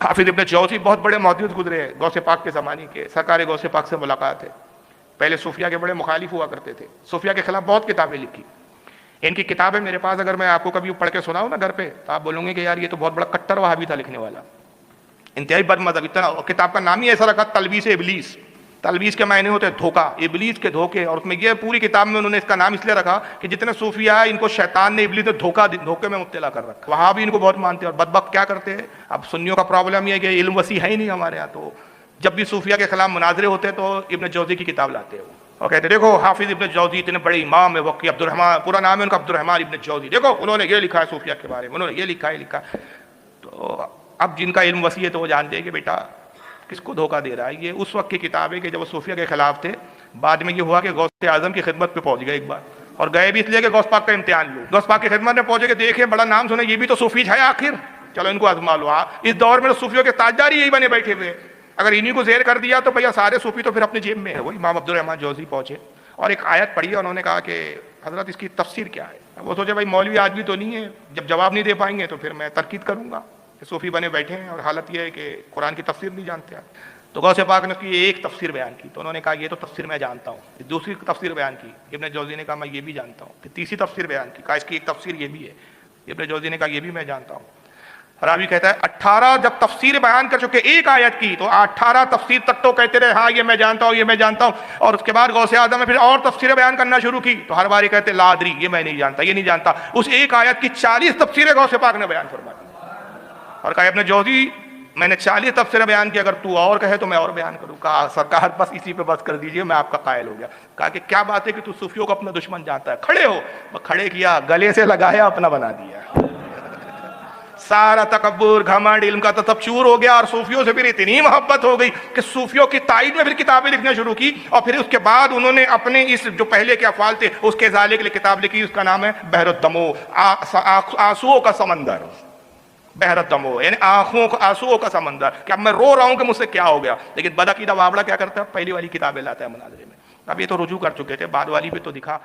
حافظ ابن جوزی بہت بڑے محدث گزرے ہیں غوث پاک کے زمانے کے، سرکار غوث پاک سے ملاقات ہے. پہلے صوفیہ کے بڑے مخالف ہوا کرتے تھے، صوفیہ کے خلاف بہت کتابیں لکھی. ان کی کتابیں میرے پاس اگر میں آپ کو کبھی پڑھ کے سناؤں نا گھر پہ تو آپ بولوں گے کہ یار یہ تو بہت بڑا کٹر وہابی تھا لکھنے والا، انتہائی بد مذہب. اتنا کتاب کا نام ہی ایسا رکھا تلبیس ابلیس. تلبیس کے معنی ہوتے ہیں دھوکہ، ابلیس کے دھوکے. اور اس میں یہ پوری کتاب میں انہوں نے اس کا نام اس لیے رکھا کہ جتنے صوفیہ ہیں ان کو شیطان نے، ابلیس نے دھوکے میں مبتلا کر رکھا. وہاں بھی ان کو بہت مانتے ہیں اور بدبخت کیا کرتے ہیں. اب سنیوں کا پرابلم یہ ہے کہ علم وسیع ہے ہی نہیں ہمارے یہاں، تو جب بھی صوفیہ کے خلاف مناظرے ہوتے ہیں تو ابن جوزی کی کتاب لاتے ہیں اور کہتے ہیں دیکھو حافظ ابن جوزی اتنے بڑے امام ہے وقی عبد الرحمن، پورا نام ہے ان کا عبد الرحمن ابن جوزی، دیکھو انہوں نے یہ لکھا ہے صوفیہ کے بارے میں، انہوں نے یہ لکھا ہے. تو اب جن کا علم وسیع ہے تو وہ جانتے ہیں کہ بیٹا کس کو دھوکہ دے رہا ہے. یہ اس وقت کی کتاب ہے کہ جب وہ صوفیہ کے خلاف تھے. بعد میں یہ ہوا کہ غوث اعظم کی خدمت پہ پہنچ گئے ایک بار، اور گئے بھی اس لیے کہ غوث پاک کا امتحان لو. غوث پاک کی خدمت میں پہنچے کہ دیکھیں بڑا نام سنے، یہ بھی تو صوفی ہے آخر، چلو ان کو آزما لو. اس دور میں تو صوفیوں کے تاجدار یہی بنے بیٹھے ہوئے، اگر انہی کو زیر کر دیا تو بھیا سارے صوفی تو پھر اپنے جیب میں ہے. وہ امام عبد الرحمن جوزی پہنچے اور ایک آیت پڑھی ہے. انہوں نے کہا کہ حضرت اس کی تفسیر کیا ہے. وہ سوچے بھائی مولوی آدمی تو نہیں ہے، جب جواب نہیں دے پائیں گے تو پھر میں تنقید کروں گا. صوفی بنے بیٹھے ہیں اور حالت یہ ہے کہ قرآن کی تفسیر نہیں جانتے. تو غوث پاک نے اس کی ایک تفسیر بیان کی تو انہوں نے کہا یہ تو تفسیر میں جانتا ہوں. دوسری تفسیر بیان کی ابن جوزی نے کہا میں یہ بھی جانتا ہوں. پھر تیسری تفسیر بیان کی، کہا اس کی ایک تفسیر یہ بھی ہے. ابن جوزی نے کہا یہ بھی میں جانتا ہوں. راوی کہتا ہے 18 جب تفسیر بیان کر چکے ایک آیت کی تو 18 تفسیر تک تو کہتے رہے ہاں یہ میں جانتا ہوں، یہ میں جانتا ہوں. اور اس کے بعد غوث اعظم نے پھر اور تفسیریں بیان کرنا شروع کی تو ہر باری کہتے لا ادری، یہ میں نہیں جانتا، یہ نہیں جانتا. اس ایک آیت کی 40 تفسیریں غوث پاک نے بیان فرما دی اور کہا ابن جوزی میں نے 40 تفسیریں بیان کی، اگر تو اور کہے تو میں اور بیان کروں. کہا سرکار بس اسی پہ بس کر دیجئے، میں آپ کا قائل ہو گیا. کہا کہ کیا بات ہے کہ تو صوفیوں کو اپنا دشمن جانتا ہے، کھڑے ہو. کھڑے کیا، گلے سے لگایا، اپنا بنا دیا. سارا تکبر گھمنڈ علم کا تو سب چور ہو گیا. اور صوفیوں سے پھر اتنی محبت ہو گئی کہ صوفیوں کی تائید میں پھر کتابیں لکھنا شروع کی. اور پھر اس کے بعد انہوں نے اپنے اس جو پہلے کے افعال تھے اس کے ازالے کے لیے کتاب لکھی، اس کا نام ہے بحر الدموع، آنسوؤں کا سمندر. بحر الدموع یعنی آنسوؤں کا سمندر، کہ اب میں رو رہا ہوں کہ مجھ سے کیا ہو گیا. لیکن بدعقیدہ وابڑا کیا کرتا ہے، پہلی والی کتابیں لاتا ہے مناظرے میں. اب یہ تو رجوع کر چکے تھے، بعد والی بھی تو دکھا.